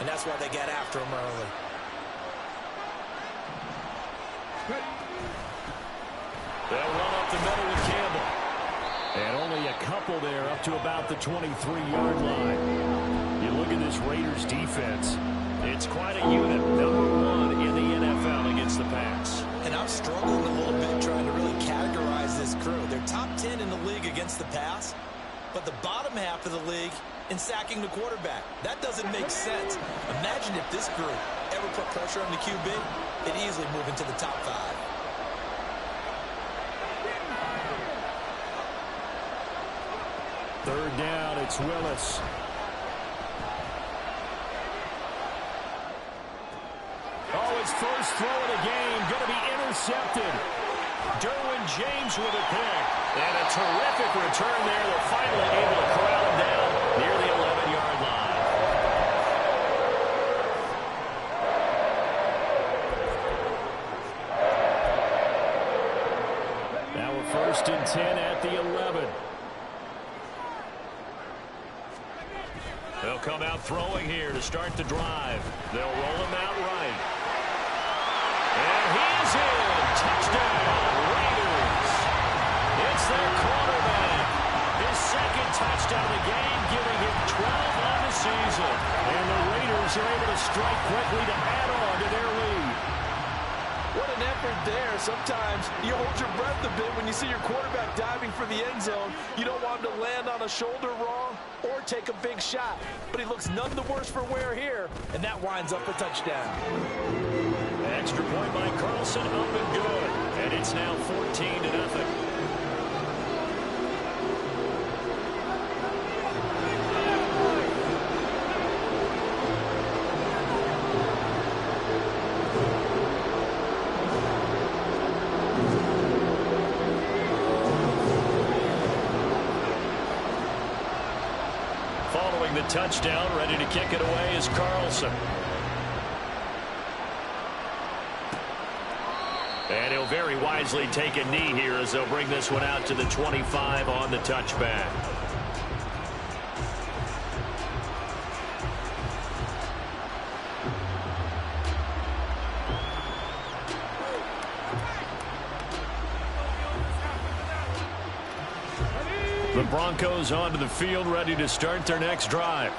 and that's why they got after him early. They'll run up the middle with Campbell. And only a couple there up to about the 23-yard line. You look at this Raiders defense. It's quite a unit. #1 in the NFL against the pass. And I'm struggling a little bit trying to really categorize this crew. They're top 10 in the league against the pass, but the bottom half of the league in sacking the quarterback. That doesn't make sense. Imagine if this group ever put pressure on the QB, it'd easily move into the top 5. Third down, it's Willis. Oh, his first throw of the game, going to be intercepted. Derwin James with a pick. And a terrific return there. They're finally able to corral him down near the 11-yard line. Now we're 1st and 10 at the 11. They'll come out throwing here to start the drive. They'll roll him out right. And he's in. Touchdown, Raiders. It's their quarterback. His 2nd touchdown of the game, giving him 12 on the season. And the Raiders are able to strike quickly to add on to their lead. What an effort there. Sometimes you hold your breath a bit when you see your quarterback diving for the end zone. You don't want him to land on a shoulder wrong or take a big shot. But he looks none the worse for wear here, and that winds up a touchdown. Extra point by Carlson, up and good. And it's now 14-0. Following the touchdown, ready to kick it away is Carlson. And he'll very wisely take a knee here as they'll bring this one out to the 25 on the touchback. The Broncos onto the field, ready to start their next drive.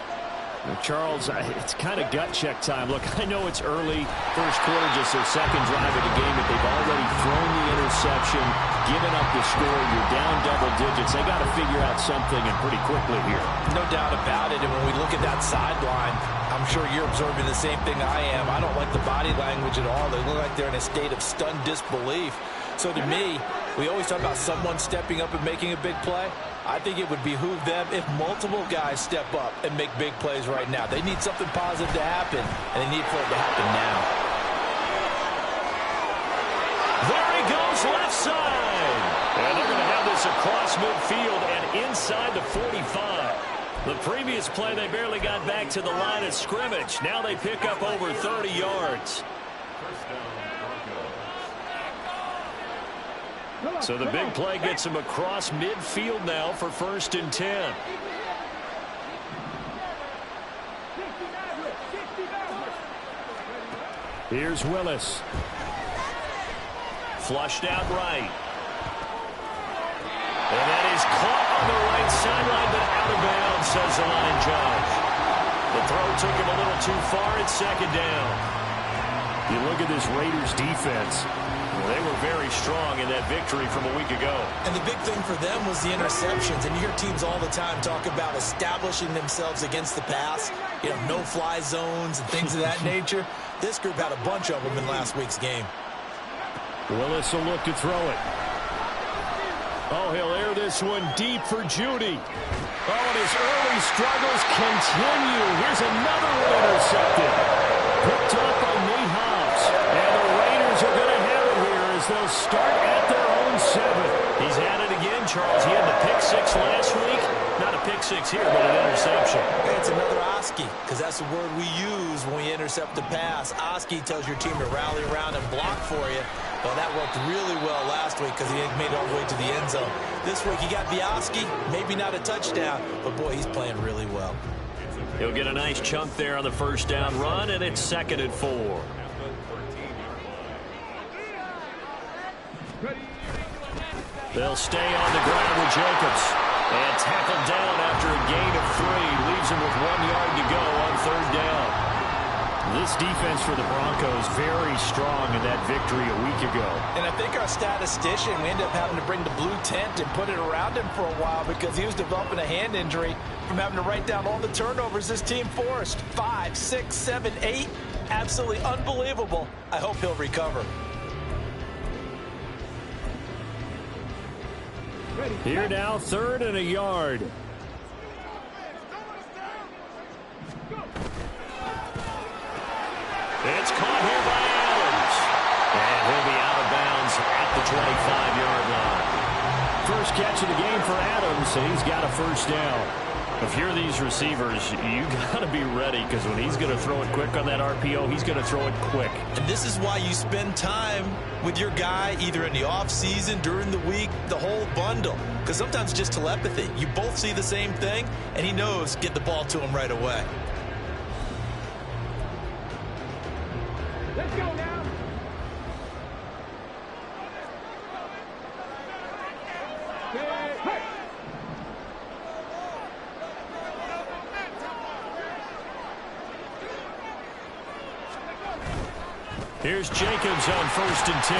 Charles, it's kind of gut check time. Look, I know it's early, first quarter, just their 2nd drive of the game, but they've already thrown the interception, given up the score. You're down double digits. They got to figure out something, and pretty quickly here. No doubt about it. And when we look at that sideline, I'm sure you're observing the same thing I am. I don't like the body language at all. They look like they're in a state of stunned disbelief. So to me, we always talk about someone stepping up and making a big play. I think it would behoove them if multiple guys step up and make big plays right now. They need something positive to happen, and they need for it to happen now. There he goes, left side. And they're going to have this across midfield and inside the 45. The previous play, they barely got back to the line of scrimmage. Now they pick up over 30 yards. So the big play gets him across midfield now for 1st and 10. Here's Willis. Flushed out right. And that is caught on the right sideline, but out of bounds, says the line judge. The throw took him a little too far at 2nd down. You look at this Raiders defense. They were very strong in that victory from a week ago. And the big thing for them was the interceptions. And you hear teams all the time talk about establishing themselves against the pass. You know, no-fly zones and things of that nature. This group had a bunch of them in last week's game. Willis will look to throw it. Oh, he'll air this one deep for Judy. Oh, and his early struggles continue. Here's another one intercepted. Picked up by Nate Hobbs. And the Raiders are going to have it here as they'll start at their own 7. He's at it again, Charles. He had the pick 6 last week. Not a pick 6 here, but an interception. Hey, it's another Oski, because that's the word we use when we intercept the pass. Oski tells your team to rally around and block for you. Well, that worked really well last week because he made it all the way to the end zone. This week he got the Oski, maybe not a touchdown, but boy, he's playing really well. He'll get a nice chunk there on the first down run, and it's 2nd and 4. They'll stay on the ground with Jacobs. And tackled down after a gain of 3. Leaves him with 1 yard to go on 3rd down. This defense for the Broncos very strong in that victory a week ago. And I think our statistician, we ended up having to bring the blue tent and put it around him for a while because he was developing a hand injury from having to write down all the turnovers this team forced. 5, 6, 7, 8. Absolutely unbelievable. I hope he'll recover. Here now, 3rd and a yard. It's caught here by Adams. And he'll be out of bounds at the 25-yard line. First catch of the game for Adams, and he's got a first down. If you're these receivers, you got to be ready because when he's going to throw it quick on that RPO, he's going to throw it quick. And this is why you spend time with your guy either in the offseason, during the week, the whole bundle. Because sometimes just telepathy. You both see the same thing, and he knows get the ball to him right away. Let's go now. Hey. Here's Jacobs on 1st and 10.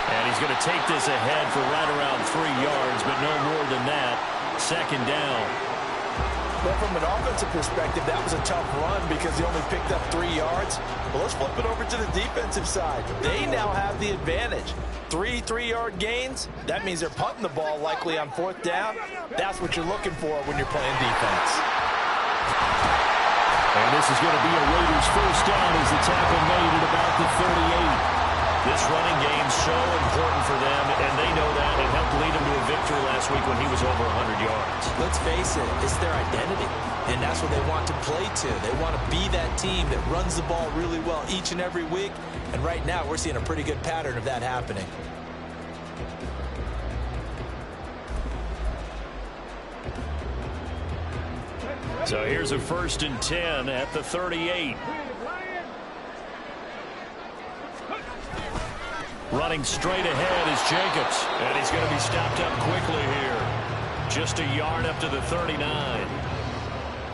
And he's going to take this ahead for right around 3 yards, but no more than that. 2nd down. Well, from an offensive perspective, that was a tough run because he only picked up 3 yards. Well, let's flip it over to the defensive side. They now have the advantage. 3 3-yard gains. That means they're punting the ball likely on 4th down. That's what you're looking for when you're playing defense. And this is going to be a Raiders first down as the tackle made at about the 38. This running game's so important for them, and they know that. It helped lead them to a victory last week when he was over 100 yards. Let's face it, it's their identity, and that's what they want to play to. They want to be that team that runs the ball really well each and every week, and right now we're seeing a pretty good pattern of that happening. So here's a 1st and 10 at the 38. Running straight ahead is Jacobs, and he's going to be stopped up quickly here. Just a yard up to the 39.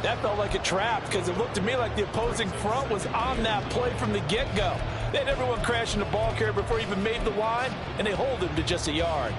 That felt like a trap because it looked to me like the opposing front was on that play from the get-go. They had everyone crashing the ball carrier before he even made the line, and they hold him to just a yard.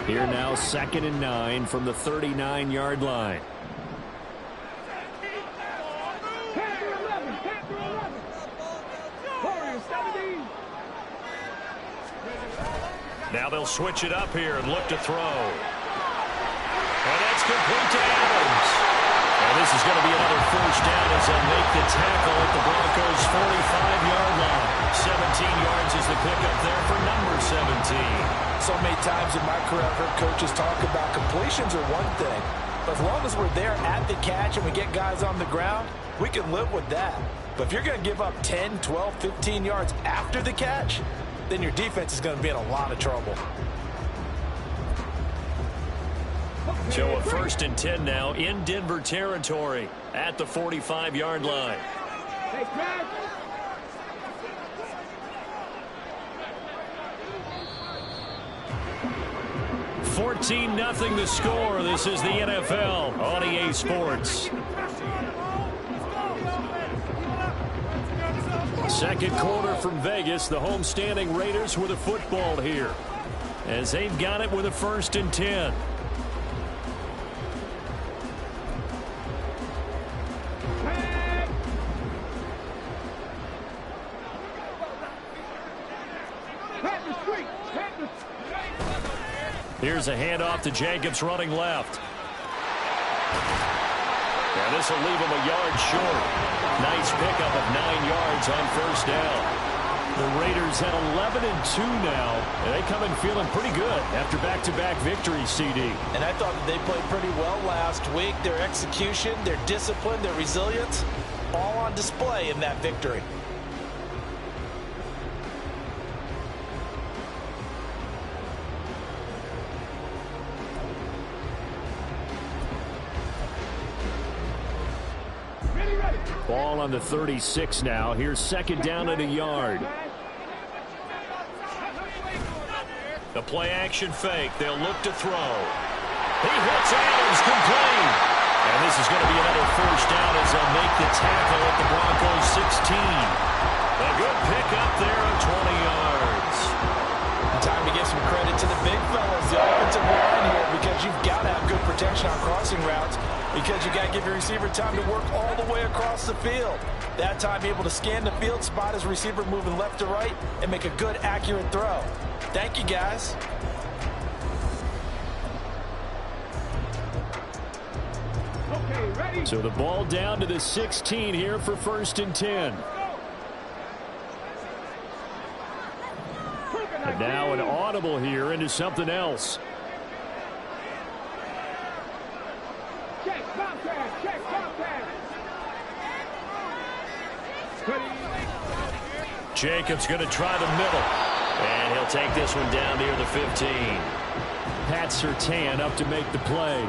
Here now, 2nd and 9 from the 39-yard line. Now they'll switch it up here and look to throw. And that's complete to Adams. And this is going to be another first down as they'll make the tackle at the Broncos' 45-yard line. 17 yards is the pickup there for number 17. So many times in my career I've heard coaches talk about completions are one thing, but as long as we're there at the catch and we get guys on the ground, we can live with that. But if you're going to give up 10, 12, 15 yards after the catch, then your defense is going to be in a lot of trouble. So a 1st and 10 now in Denver territory at the 45-yard line. Hey, Brad. 14-0 the score. This is the NFL on EA Sports. Second quarter from Vegas. The homestanding Raiders with a football here as they've got it with a 1st and 10. Here's a handoff to Jacobs running left. And this will leave him a yard short. Nice pickup of 9 yards on 1st down. The Raiders at 11-2 now. And they come in feeling pretty good after back-to-back victories, CD. And I thought that they played pretty well last week. Their execution, their discipline, their resilience, all on display in that victory. Ball on the 36 now. Here's second down and a yard. The play-action fake. They'll look to throw. He hits Adams, complete. And this is going to be another first down as they'll make the tackle at the Broncos 16. A good pickup there of 20 yards. Time to give some credit to the big fellas, the offensive line here, because you've got to have good protection on crossing routes, because you got to give your receiver time to work all the way across the field. That time, be able to scan the field, spot his receiver moving left to right, and make a good, accurate throw. Thank you, guys. Okay, ready? So the ball down to the 16 here for 1st and 10. And now an audible here into something else. Check contact, check contact. Jacobs going to try the middle. And he'll take this one down near the 15. Pat Surtain up to make the play.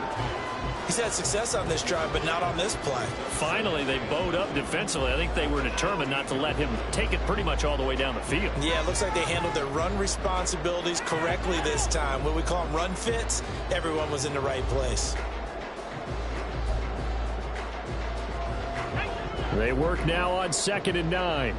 He's had success on this drive, but not on this play. Finally, they bowed up defensively. I think they were determined not to let him take it pretty much all the way down the field. Yeah, it looks like they handled their run responsibilities correctly this time. What we call them run fits, everyone was in the right place. They work now on 2nd and 9.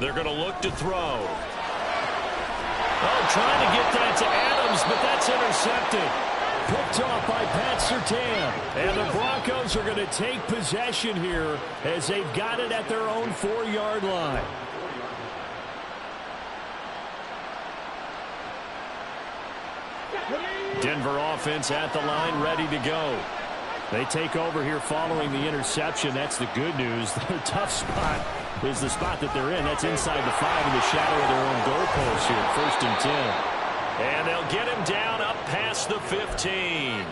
They're going to look to throw. Oh, trying to get that to Adams, but that's intercepted. Picked off by Pat Surtain. And the Broncos are going to take possession here as they've got it at their own 4-yard line. Denver offense at the line, ready to go. They take over here following the interception. That's the good news. Their tough spot is the spot that they're in. That's inside the 5 in the shadow of their own goalpost here, 1st and 10. And they'll get him down up past the 15.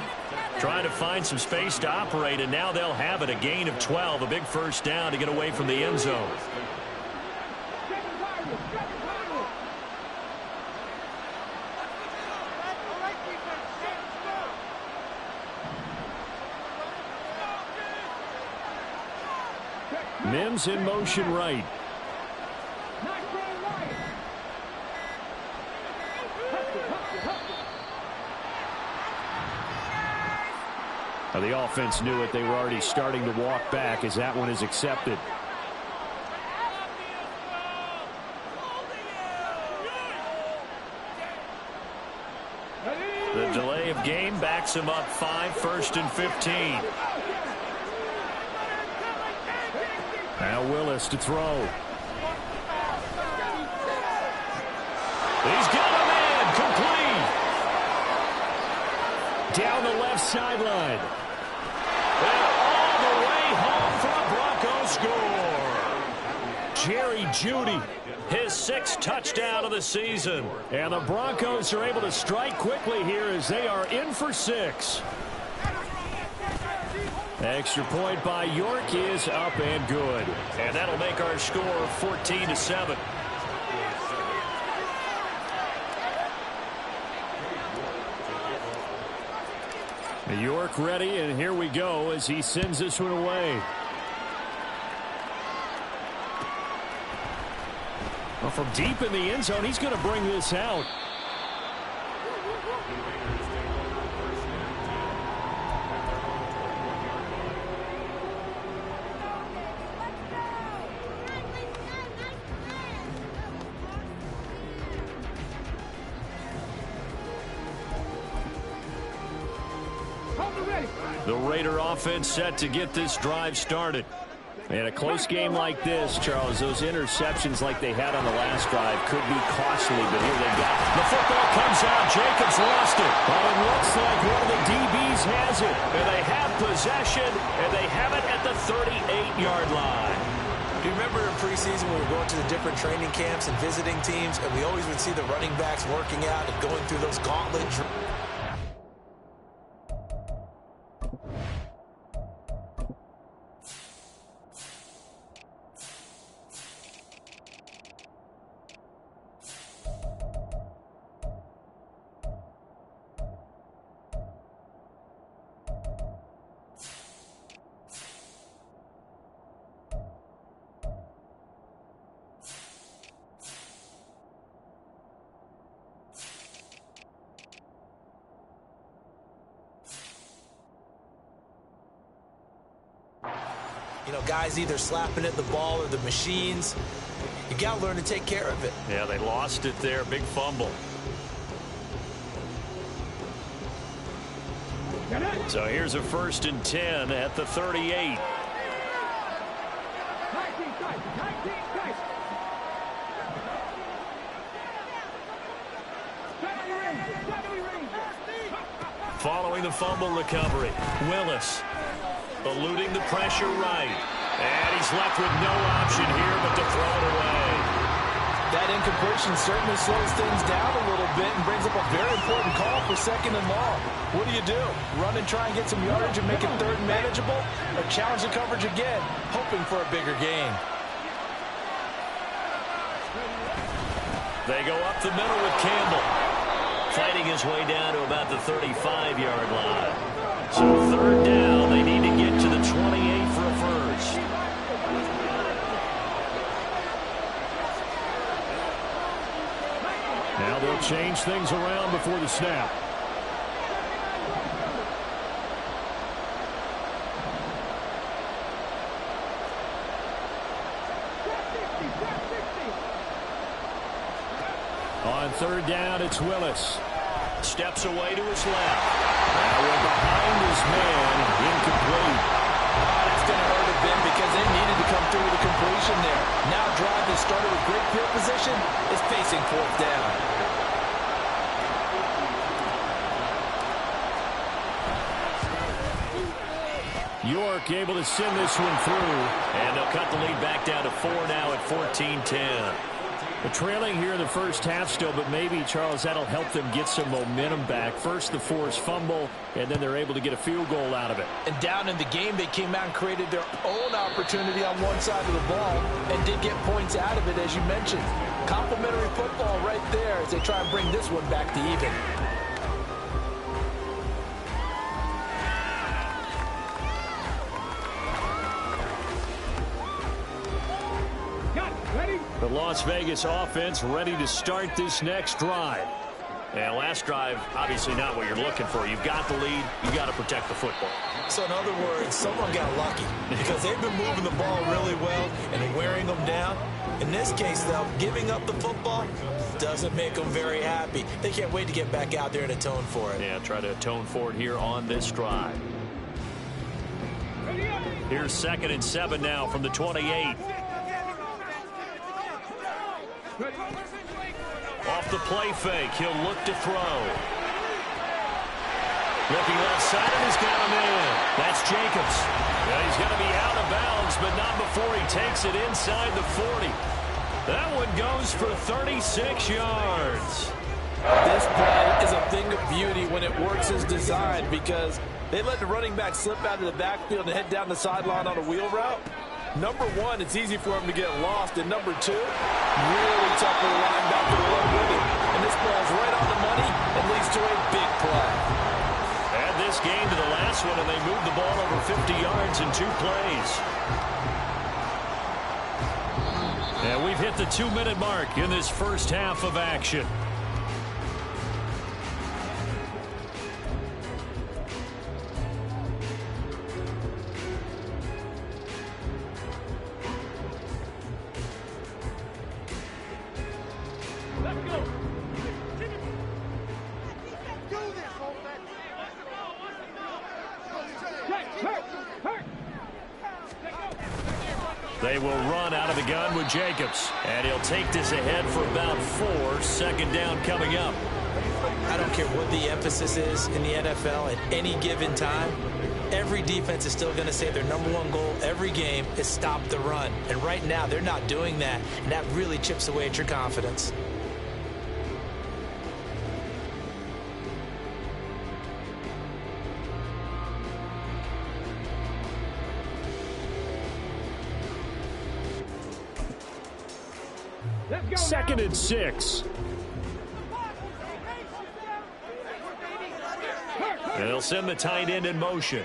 Trying to find some space to operate, and now they'll have it. A gain of 12, a big first down to get away from the end zone. Mims in motion right. Now the offense knew it. They were already starting to walk back as that one is accepted. The delay of game backs him up 5, 1st and 15. Now Willis to throw. He's got a man complete. Down the left sideline. And all the way home for a Broncos score. Jerry Jeudy, his 6th touchdown of the season. And the Broncos are able to strike quickly here as they are in for 6. Extra point by York is up and good. And that'll make our score 14-7. York ready, and here we go as he sends this one away. Well, from deep in the end zone, he's going to bring this out. The Raider offense set to get this drive started. In a close game like this, Charles, those interceptions like they had on the last drive could be costly, but here they got it. The football comes out. Jacobs lost it. But it looks like one of the DBs has it. And they have possession, and they have it at the 38-yard line. Do you remember in preseason when we were going to the different training camps and visiting teams, and we always would see the running backs working out and going through those gauntlet drills? You know, guys either slapping at the ball or the machines. You got to learn to take care of it. Yeah, they lost it there. Big fumble. So here's a 1st and 10 at the 38. 19 guys. Following the fumble recovery, Willis eluding the pressure right. And he's left with no option here but to throw it away. That incompletion certainly slows things down a little bit and brings up a very important call for 2nd and long. What do? Run and try and get some yardage and make it 3rd and manageable? Or challenge the coverage again, hoping for a bigger gain? They go up the middle with Campbell. Fighting his way down to about the 35-yard line. So 3rd down, they need to get to the 28 for a first. Now they'll change things around before the snap. On 3rd down, it's Willis. Steps away to his left. Now we're behind his man. Incomplete. That's going to hurt a bit because they needed to come through with a completion there. Now drive that started with great field position is facing 4th down. York able to send this one through. And they'll cut the lead back down to 4 now at 14-10. They're trailing here in the first half still, but maybe, Charles, that'll help them get some momentum back. First, the forced fumble, and then they're able to get a field goal out of it. And down in the game, they came out and created their own opportunity on one side of the ball and did get points out of it, as you mentioned. Complimentary football right there as they try and bring this one back to even. The Las Vegas offense ready to start this next drive. And last drive, obviously not what you're looking for. You've got the lead. You've got to protect the football. So in other words, someone got lucky because they've been moving the ball really well and wearing them down. In this case, though, giving up the football doesn't make them very happy. They can't wait to get back out there and atone for it. Yeah, try to atone for it here on this drive. Here's 2nd and 7 now from the 28. Off the play fake, he'll look to throw. Looking left side, and he's got him in. That's Jacobs. Yeah, he's going to be out of bounds, but not before he takes it inside the 40. That one goes for 36 yards. This play is a thing of beauty when it works as designed because they let the running back slip out of the backfield and head down the sideline on a wheel route. Number one, it's easy for him to get lost. And number two, really tough for the linebacker to run with it. And this ball's right on the money and leads to a big play. Add this game to the last one, and they moved the ball over 50 yards in 2 plays. And we've hit the 2-minute mark in this first half of action. They will run out of the gun with Jacobs. And he'll take this ahead for about 4. Second down coming up. I don't care what the emphasis is in the NFL at any given time. Every defense is still going to say their #1 goal every game is stop the run. And right now, they're not doing that. And that really chips away at your confidence. Second and 6. They'll send the tight end in motion.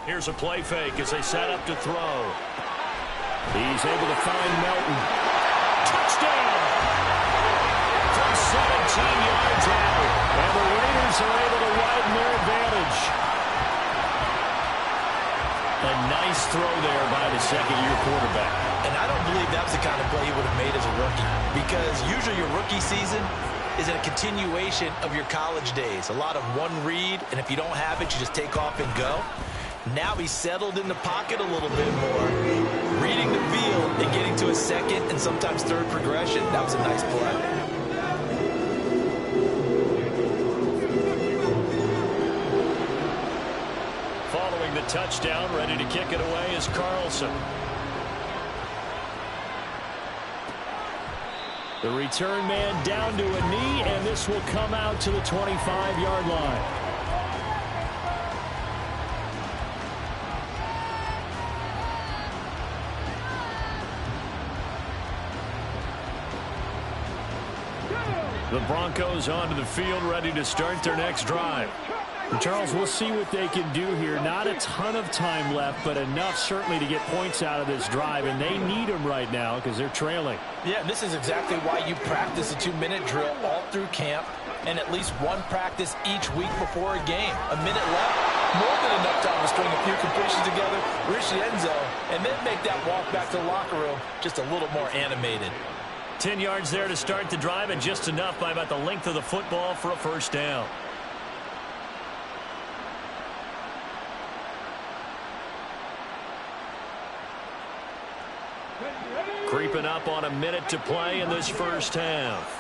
Here's a play fake as they set up to throw. He's able to find Melton. Touchdown! From 17 yards out. And the Raiders are able to widen their advantage. A nice throw there by the second-year quarterback. And I don't believe that was the kind of play he would have made as a rookie. Because usually your rookie season is a continuation of your college days. A lot of one read, and if you don't have it, you just take off and go. Now he's settled in the pocket a little bit more. Reading the field and getting to a second and sometimes third progression. That was a nice play. The touchdown, ready to kick it away is Carlson. The return man down to a knee, and this will come out to the 25-yard line. The Broncos onto the field, ready to start their next drive. And Charles, we'll see what they can do here. Not a ton of time left, but enough certainly to get points out of this drive, and they need them right now because they're trailing. Yeah, this is exactly why you practice a 2-minute drill all through camp and at least one practice each week before a game. A minute left, more than enough time to string a few completions together, reach the end zone, and then make that walk back to the locker room just a little more animated. 10 yards there to start the drive, and just enough by about the length of the football for a first down. Creeping up on a minute to play in this first half.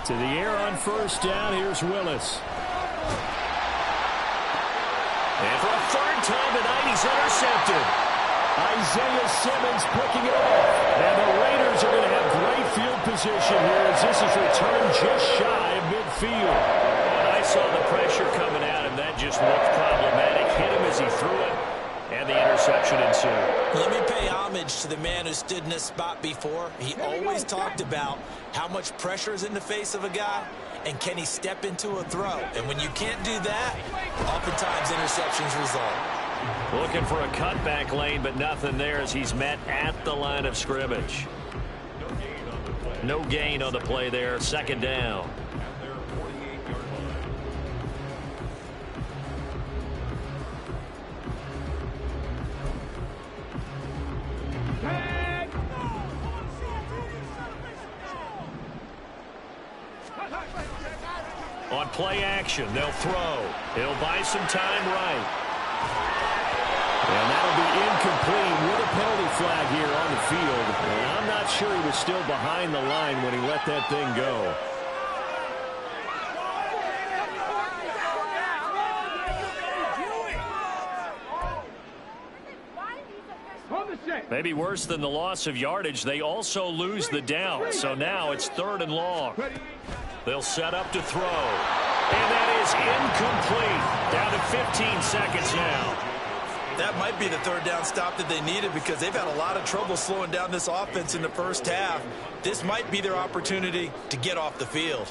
To the air on first down, here's Willis. And for a third time tonight, he's intercepted. Isaiah Simmons picking it off. And the Raiders are going to have great field position here as this is returned just shy of midfield. And I saw the pressure coming at him. That just looked problematic. Hit him as he threw it, and the interception ensued. Let me pay homage to the man who stood in this spot before. He always talked about how much pressure is in the face of a guy, and can he step into a throw. And when you can't do that, oftentimes interceptions result. Looking for a cutback lane, but nothing there as he's met at the line of scrimmage. No gain on the play there. Second down. On play action, they'll throw. He'll buy some time right. And that'll be incomplete with a penalty flag here on the field. And I'm not sure he was still behind the line when he let that thing go. Maybe worse than the loss of yardage, they also lose the down. So now it's 3rd and long. They'll set up to throw. And that is incomplete. Down to 15 seconds now. That might be the third down stop that they needed because they've had a lot of trouble slowing down this offense in the first half. This might be their opportunity to get off the field.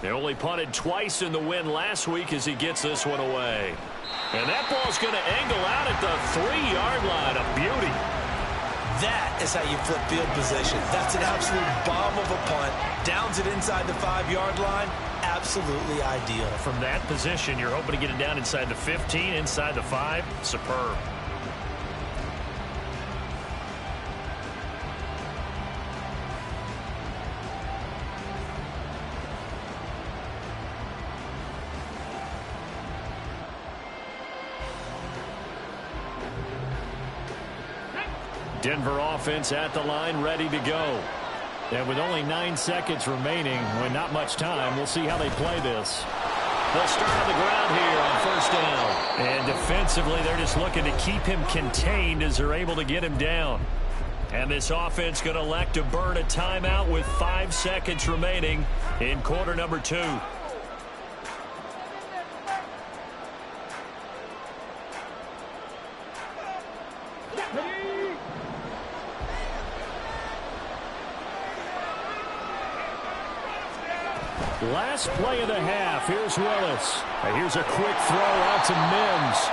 They only punted twice in the win last week as he gets this one away. And that ball's going to angle out at the 3-yard line. A beauty. That is how you flip field position. That's an absolute bomb of a punt. Downs it inside the 5-yard line. absolutely ideal. From that position, you're hoping to get it down inside the 15, inside the 5. Superb. Denver offense at the line, ready to go. And with only 9 seconds remaining, when not much time, we'll see how they play this. They'll start on the ground here on first down. And defensively, they're just looking to keep him contained as they're able to get him down. And this offense going to elect to burn a timeout with 5 seconds remaining in quarter number 2. Last play of the half. Here's Willis. Here's a quick throw out to Mims.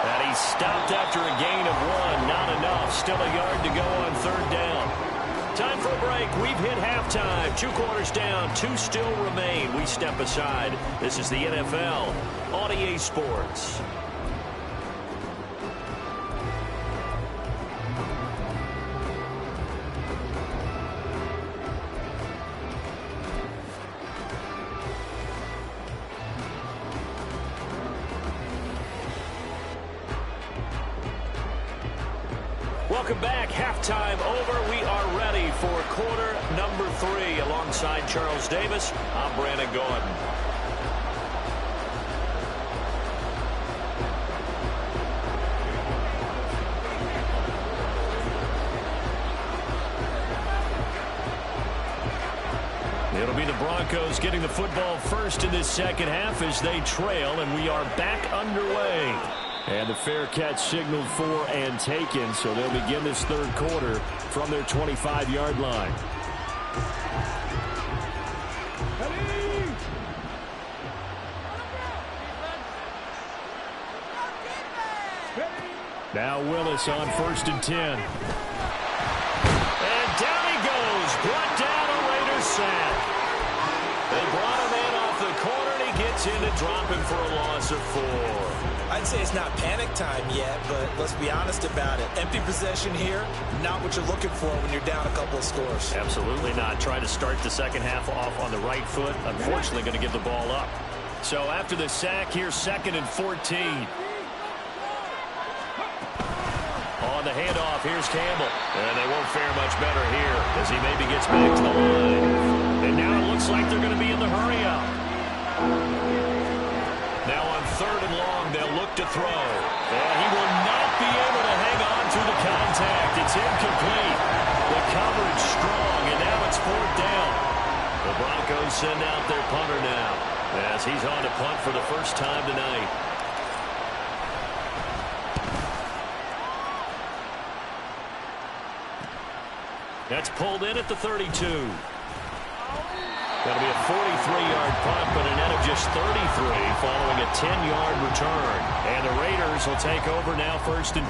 And he stopped after a gain of 1. Not enough. Still a yard to go on third down. Time for a break. We've hit halftime. 2 quarters down. 2 still remain. We step aside. This is the NFL on EA Sports. Welcome back. Halftime over. We are ready for quarter number 3. Alongside Charles Davis, I'm Brandon Gordon. It'll be the Broncos getting the football first in this second half as they trail, and we are back underway. And the fair catch signaled for and taken, so they'll begin this third quarter from their 25-yard line. Now Willis on first and 10. And down he goes. Brought down a Raiders sack. They brought him in off the corner, and he gets in to drop him for a loss of 4. I'd say it's not panic time yet, but let's be honest about it. Empty possession here, not what you're looking for when you're down a couple of scores. Absolutely not. Try to start the second half off on the right foot. Unfortunately, going to give the ball up. So after the sack, here's 2nd and 14. On the handoff, here's Campbell. And they won't fare much better here as he maybe gets back to the line. And now it looks like they're going to be in the hurry-up. Now on 3rd and long, they'll look to throw. And he will not be able to hang on to the contact. It's incomplete. The coverage strong, and now it's 4th down. The Broncos send out their punter now as he's on to punt for the first time tonight. That's pulled in at the 32. That'll be a 43-yard punt, but a net of just 33 following a 10-yard return. And the Raiders will take over now 1st and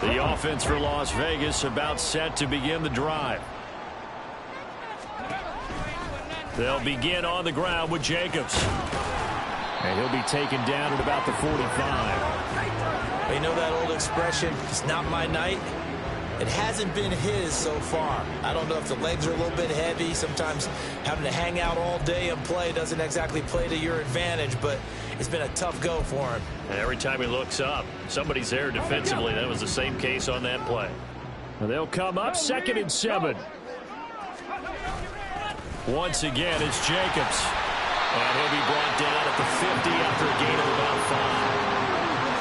10. The offense for Las Vegas about set to begin the drive. They'll begin on the ground with Jacobs. And he'll be taken down at about the 45. You know that old expression, it's not my night? It hasn't been his so far. I don't know if the legs are a little bit heavy. Sometimes having to hang out all day and play doesn't exactly play to your advantage, but it's been a tough go for him. And every time he looks up, somebody's there defensively. That was the same case on that play. Well, they'll come up 2nd and 7. Once again, it's Jacobs. And he'll be brought down at the 50 after a gain of about 5.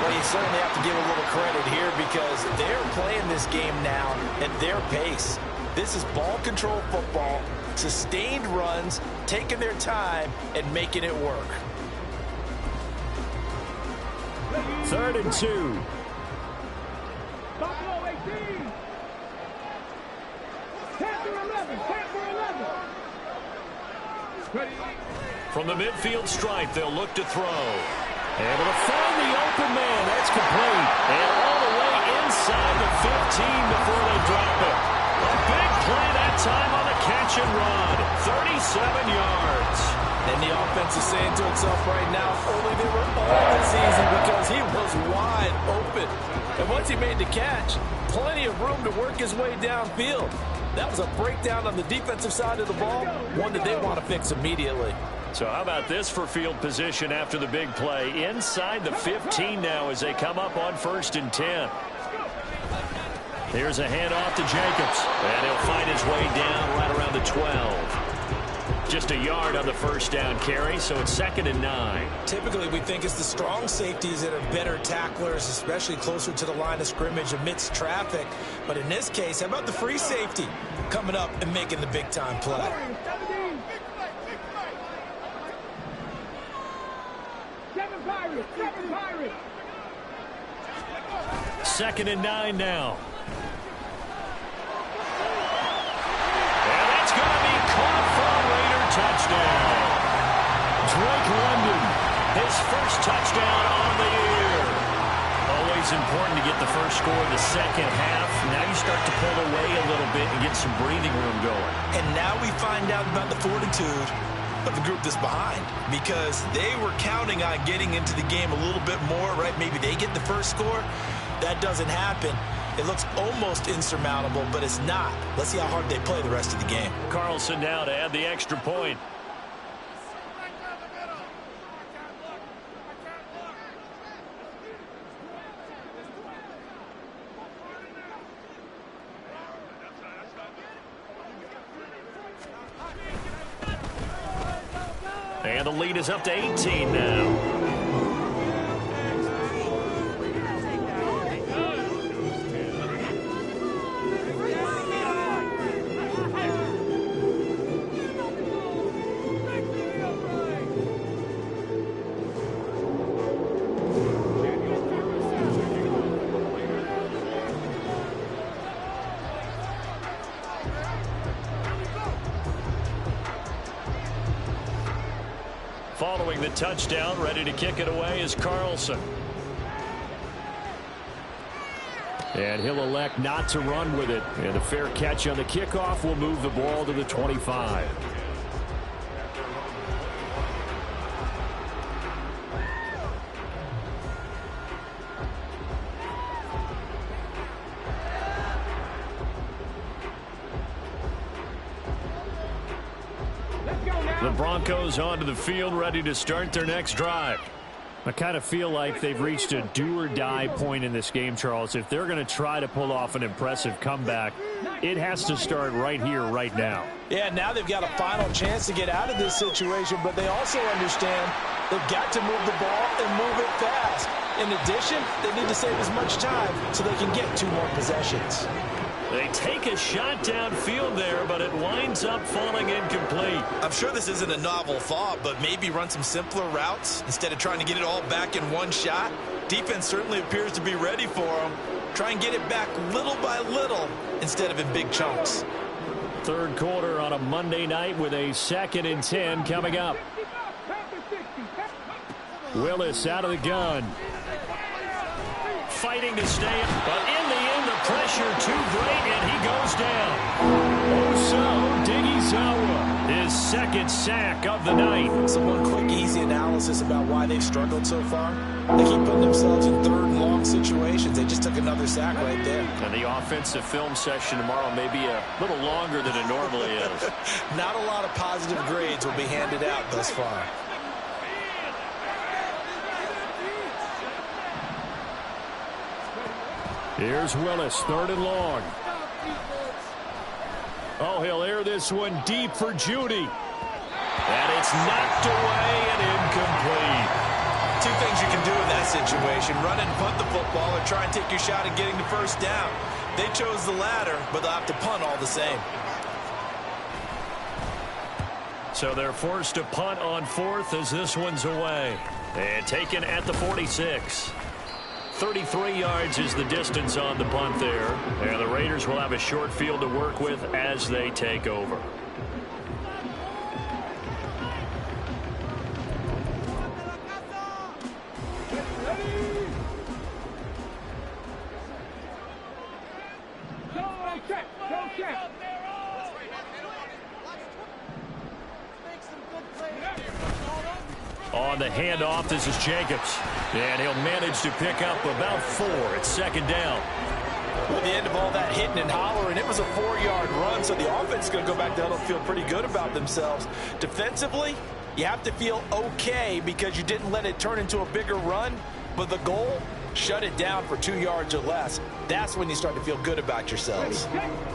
Well, you certainly have to give a little credit here because they're playing this game now at their pace. This is ball control football, sustained runs, taking their time, and making it work. 3rd and 2. Buffalo 18. 10 for 11. 10 for 11. Ready. From the midfield stripe, they'll look to throw. Able to find the open man. That's complete. And all the way inside the 15 before they drop it. A big play that time on the catch and run. 37 yards. And the offense is saying to itself right now, only they were all this easy because he was wide open. And once he made the catch, plenty of room to work his way downfield. That was a breakdown on the defensive side of the ball, one that they want to fix immediately. So how about this for field position after the big play? Inside the 15 now as they come up on 1st and 10. Here's a handoff to Jacobs. And he'll find his way down right around the 12. Just a yard on the first down carry, so it's 2nd and 9. Typically, we think it's the strong safeties that are better tacklers, especially closer to the line of scrimmage amidst traffic. But in this case, how about the free safety coming up and making the big-time play? Second and 9 now. Touchdown. Drake London, his first touchdown on the year. Always important to get the first score in the second half. Now you start to pull away a little bit and get some breathing room going. And now we find out about the fortitude of the group that's behind, because they were counting on getting into the game a little bit more, right? Maybe they get the first score. That doesn't happen. It looks almost insurmountable, but it's not. Let's see how hard they play the rest of the game. Carlson now to add the extra point. And the lead is up to 18 now. Following the touchdown, ready to kick it away is Carlson. And he'll elect not to run with it. And a fair catch on the kickoff will move the ball to the 25. The Broncos onto the field, ready to start their next drive. I kind of feel like they've reached a do-or-die point in this game, Charles. If they're going to try to pull off an impressive comeback, it has to start right here, right now. Yeah, now they've got a final chance to get out of this situation, but they also understand they've got to move the ball and move it fast. In addition, they need to save as much time so they can get 2 more possessions. They take a shot downfield there, but it winds up falling incomplete. I'm sure this isn't a novel thought, but maybe run some simpler routes instead of trying to get it all back in one shot. Defense certainly appears to be ready for them. Try and get it back little by little instead of in big chunks. Third quarter on a Monday night with a 2nd and 10 coming up. Willis out of the gun. Fighting to stay, but in the end, the pressure too great, and he goes down. Oso Digizawa, his 2nd sack of the night. So one quick, easy analysis about why they've struggled so far. They keep putting themselves in 3rd and long situations. They just took another sack right there. And the offensive film session tomorrow may be a little longer than it normally is. Not a lot of positive grades will be handed out thus far. Here's Willis, 3rd and long. Oh, he'll air this one deep for Judy. And it's knocked away and incomplete. 2 things you can do in that situation: run and punt the football, or try and take your shot at getting the first down. They chose the latter, but they'll have to punt all the same. So they're forced to punt on 4th as this one's away. And taken at the 46. 33 yards is the distance on the punt there. And the Raiders will have a short field to work with as they take over. On the handoff, this is Jacobs. And he'll manage to pick up about 4 at second down. At the end of all that hitting and hollering, it was a 4-yard run, so the offense is going to go back down and feel pretty good about themselves. Defensively, you have to feel okay because you didn't let it turn into a bigger run, but the goal, shut it down for 2 yards or less. That's when you start to feel good about yourselves.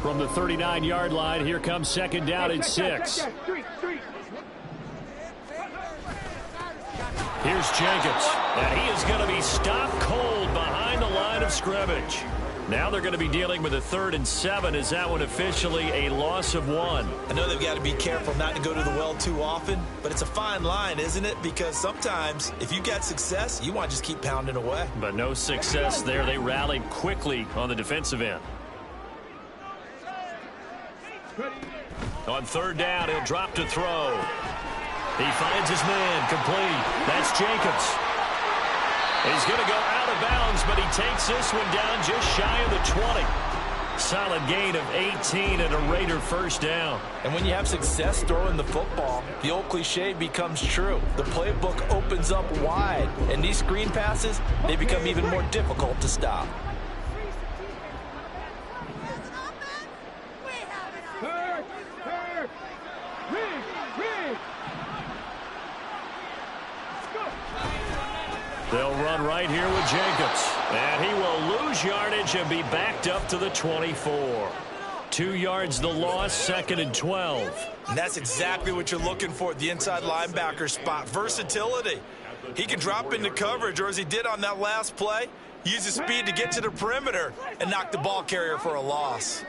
From the 39-yard line, here comes second down at 6. Here's Jacobs, and he is going to be stopped cold behind the line of scrimmage. Now they're going to be dealing with a 3rd and 7. Is that one officially a loss of 1? I know they've got to be careful not to go to the well too often, but it's a fine line, isn't it? Because sometimes if you got success, you want to just keep pounding away. But no success there. They rallied quickly on the defensive end. On 3rd down, he'll drop to throw. He finds his man, complete. That's Jacobs. He's going to go out of bounds, but he takes this one down just shy of the 20. Solid gain of 18 and a Raider first down. And when you have success throwing the football, the old cliche becomes true. The playbook opens up wide, and these screen passes, they become even more difficult to stop. They'll run right here with Jacobs. And he will lose yardage and be backed up to the 24. 2 yards the loss, 2nd and 12. And that's exactly what you're looking for at the inside linebacker spot. Versatility. He can drop into coverage, or as he did on that last play, use his speed to get to the perimeter and knock the ball carrier for a loss.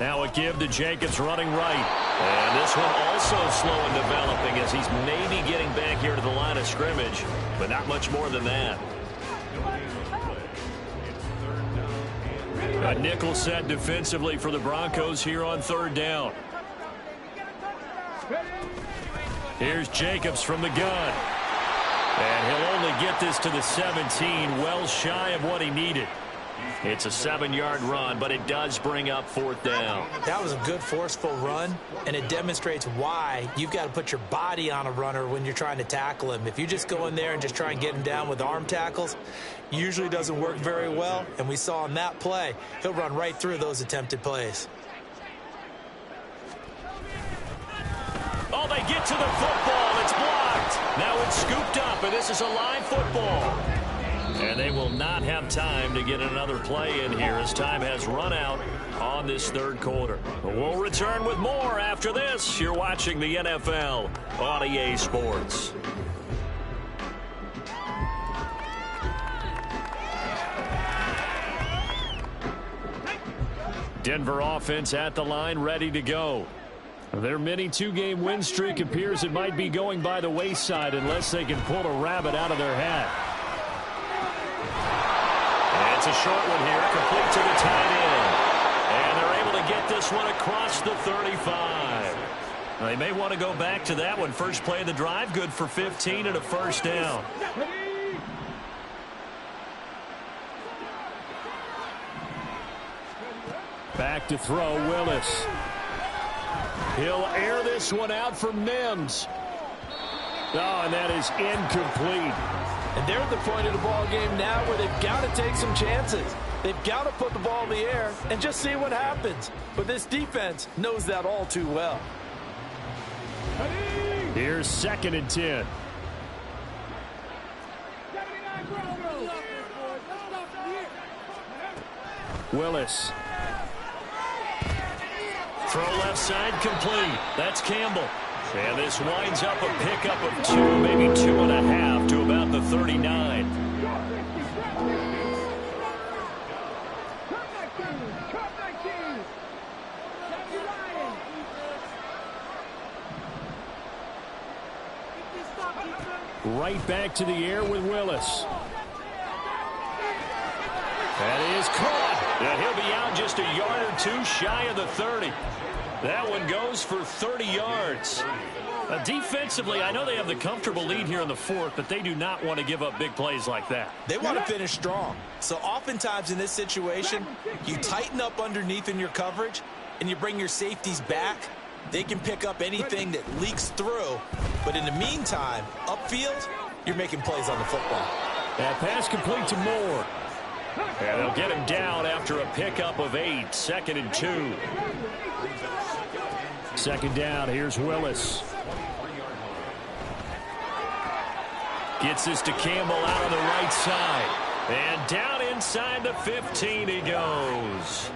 Now a give to Jacobs running right. And this one also slow in developing as he's maybe getting back here to the line of scrimmage, but not much more than that. A nickel set defensively for the Broncos here on 3rd down. Here's Jacobs from the gun. And he'll only get this to the 17, well shy of what he needed. It's a 7-yard run, but it does bring up 4th down. That was a good, forceful run, and it demonstrates why you've got to put your body on a runner when you're trying to tackle him. If you just go in there and just try and get him down with arm tackles, usually doesn't work very well, and we saw in that play, he'll run right through those attempted plays. Oh, they get to the football. It's blocked. Now it's scooped up, and this is a live football. And they will not have time to get another play in here as time has run out on this 3rd quarter. We'll return with more after this. You're watching the NFL on EA Sports. Denver offense at the line, ready to go. Their mini 2-game win streak appears it might be going by the wayside unless they can pull a rabbit out of their hat. It's a short one here, complete to the tight end. And they're able to get this one across the 35. They may want to go back to that one. First play of the drive, good for 15 and a first down. Back to throw, Willis. He'll air this one out for Mims. Oh, and that is incomplete. And they're at the point of the ball game now where they've got to take some chances. They've got to put the ball in the air and just see what happens. But this defense knows that all too well. Here's 2nd and 10. Willis. Throw left side complete. That's Campbell. And this winds up a pickup of 2, maybe 2.5 to about the 39. Right back to the air with Willis. That is caught. And he'll be out just a yard or 2 shy of the 30. That one goes for 30 yards. Defensively, I know they have the comfortable lead here in the 4th, but they do not want to give up big plays like that. They want to finish strong. So oftentimes in this situation, you tighten up underneath in your coverage, and you bring your safeties back, They can pick up anything that leaks through. But in the meantime, upfield, you're making plays on the football. That pass complete to Moore. And they'll get him down after a pickup of 8. 2nd and 2. 2nd down. Here's Willis. Gets this to Campbell out on the right side. And down inside the 15 he goes.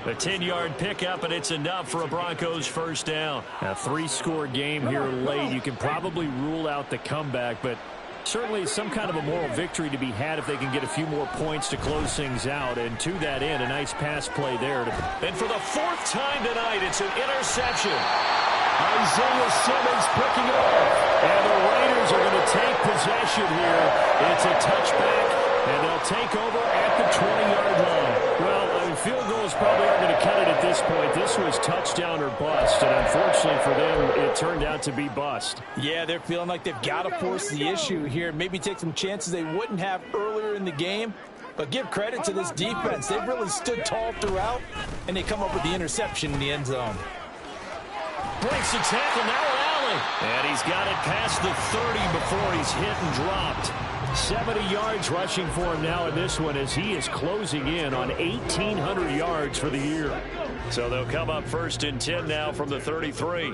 A 10-yard pickup, and it's enough for a Broncos first down. A 3-score game here late. You can probably rule out the comeback, but certainly some kind of a moral victory to be had if they can get a few more points to close things out. And to that end, a nice pass play there. And for the 4th time tonight, it's an interception. Isaiah Simmons picking it off. And the Raiders are going to take possession here. It's a touchback, and they'll take over at the 20-yard line. Well, field goals probably aren't going to cut it at this point. This was touchdown or bust, and unfortunately for them, it turned out to be bust. Yeah, they're feeling like they've got to force the issue here. Maybe take some chances they wouldn't have earlier in the game. But give credit to this defense. They've really stood tall throughout, and they come up with the interception in the end zone. Breaks the tackle, now Allen. And he's got it past the 30 before he's hit and dropped. 70 yards rushing for him now in this one as he is closing in on 1,800 yards for the year. So they'll come up 1st and 10 now from the 33.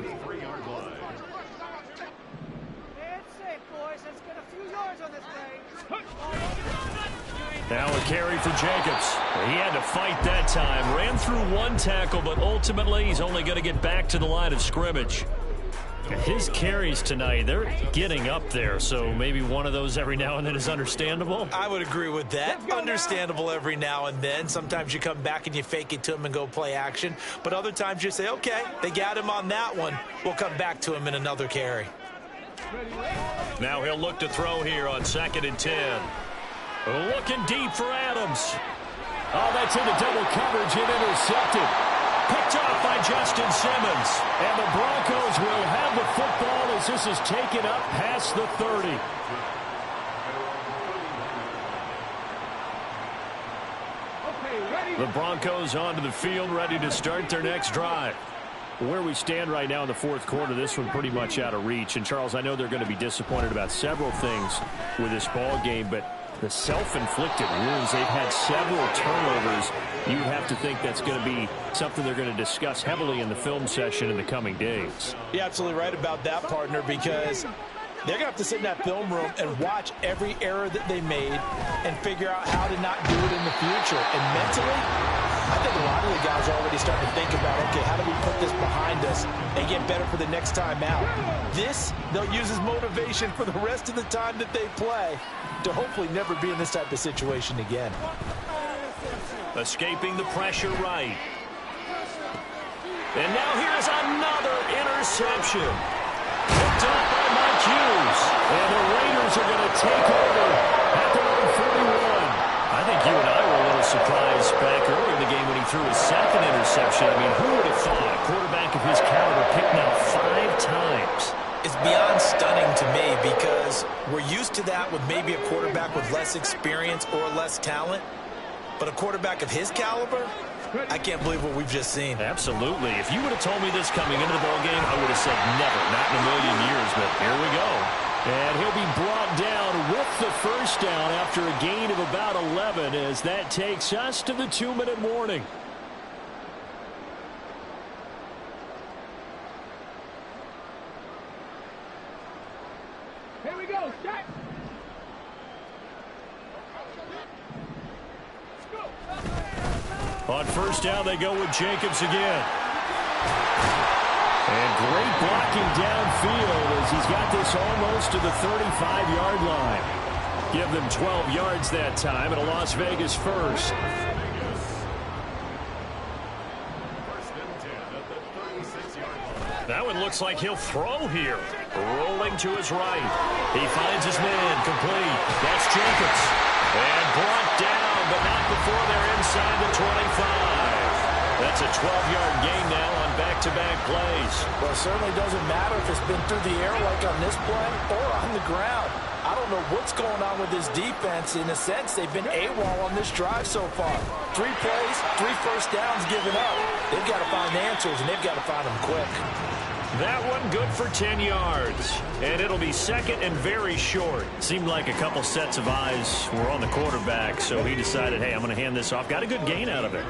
Now a carry for Jacobs. He had to fight that time. Ran through 1 tackle, but ultimately he's only going to get back to the line of scrimmage. His carries tonight, they're getting up there, so maybe one of those every now and then is understandable. I would agree with that. Understandable every now and then. Sometimes you come back and you fake it to him and go play action. But other times you say, okay, they got him on that one. We'll come back to him in another carry. Now he'll look to throw here on 2nd and 10. Looking deep for Adams. Oh, that's into double coverage and intercepted. Picked off by Justin Simmons. And the Broncos will have the football as this is taken up past the 30. The Broncos onto the field, ready to start their next drive. Where we stand right now in the 4th quarter, this one pretty much out of reach. And, Charles, I know they're going to be disappointed about several things with this ball game, but the self-inflicted wounds, they've had several turnovers. You have to think that's going to be something they're going to discuss heavily in the film session in the coming days. You're absolutely right about that, partner, because they're going to have to sit in that film room and watch every error that they made and figure out how to not do it in the future. And mentally, I think a lot of the guys are already starting to think about, okay, how do we put this behind us and get better for the next time out? This, they'll use as motivation for the rest of the time that they play to hopefully never be in this type of situation again. Escaping the pressure right. And now here's another interception. Picked up by Mike Hughes. And the Raiders are going to take over at their own 41. I think you and I were a little surprised back early in the game when he threw his 2nd interception. I mean, who would have thought a quarterback of his caliber picked now 5 times? It's beyond stunning to me because we're used to that with maybe a quarterback with less experience or less talent. But a quarterback of his caliber, I can't believe what we've just seen. Absolutely. If you would have told me this coming into the ballgame, I would have said never, not in a million years. But here we go. And he'll be brought down with the first down after a gain of about 11 as that takes us to the 2-minute warning. Here we go. Start. On first down, they go with Jacobs again. And great blocking downfield as he's got this almost to the 35-yard line. Give them 12 yards that time and a Las Vegas first. That one looks like he'll throw here. Rolling to his right. He finds his man complete. That's Jacobs. And brought down, but not before they're inside the 25. That's a 12-yard gain now on back-to-back plays. Well, it certainly doesn't matter if it's been through the air like on this play or on the ground. I don't know what's going on with this defense. In a sense, they've been AWOL on this drive so far. 3 plays, 3 first downs given up. They've got to find answers, and they've got to find them quick. That one good for 10 yards. And it'll be second and very short. Seemed like a couple sets of eyes were on the quarterback, so he decided, hey, I'm going to hand this off. Got a good gain out of it.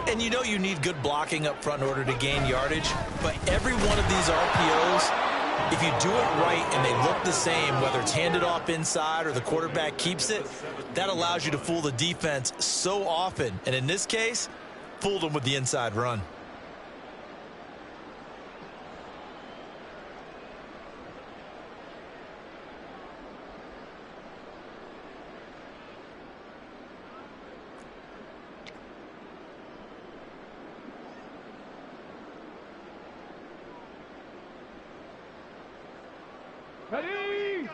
And you know you need good blocking up front in order to gain yardage, but every one of these RPOs, if you do it right and they look the same, whether it's handed off inside or the quarterback keeps it, that allows you to fool the defense so often. And in this case, fooled them with the inside run. Ready?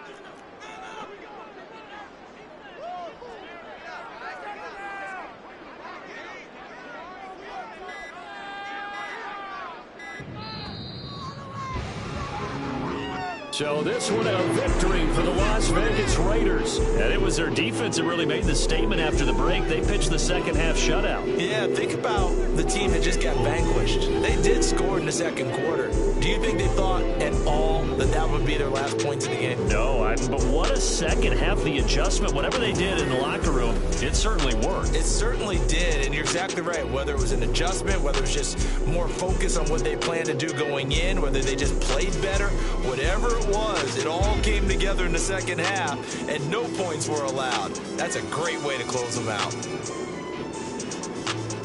So this one a victory for the Las Vegas Raiders. And it was their defense that really made the statement after the break. They pitched the second half shutout. Yeah, think about the team that just got vanquished. They did score in the second quarter. Do you think they thought at all that that would be their last points in the game? No, but what a second half. The adjustment, whatever they did in the locker room, it certainly worked. It certainly did, and you're exactly right. Whether it was an adjustment, whether it was just more focus on what they planned to do going in, whether they just played better, whatever it was, it all came together in the second half, and no points were allowed. That's a great way to close them out.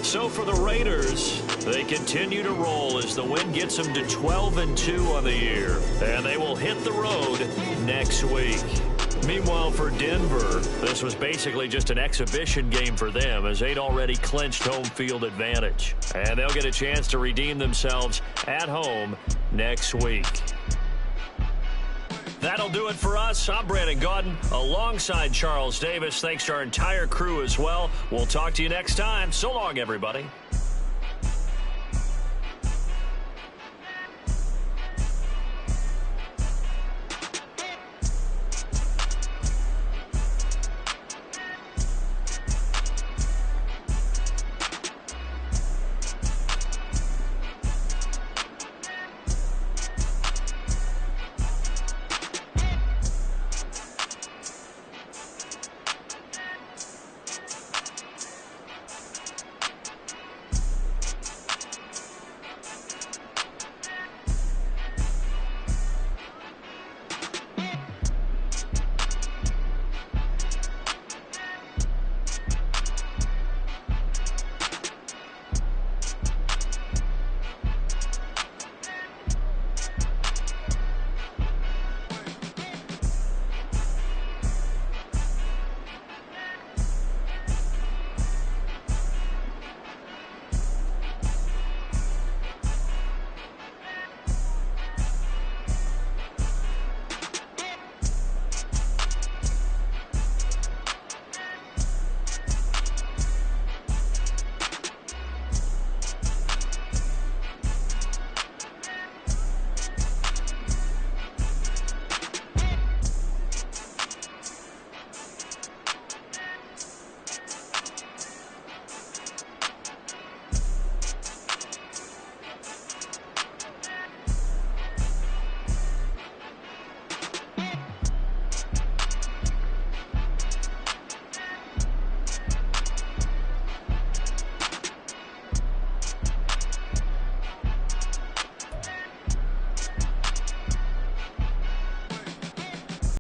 So for the Raiders, they continue to roll as the win gets them to 12-2 on the year. And they will hit the road next week. Meanwhile, for Denver, this was basically just an exhibition game for them as they'd already clinched home field advantage. And they'll get a chance to redeem themselves at home next week. That'll do it for us. I'm Brandon Gaudin alongside Charles Davis. Thanks to our entire crew as well. We'll talk to you next time. So long, everybody.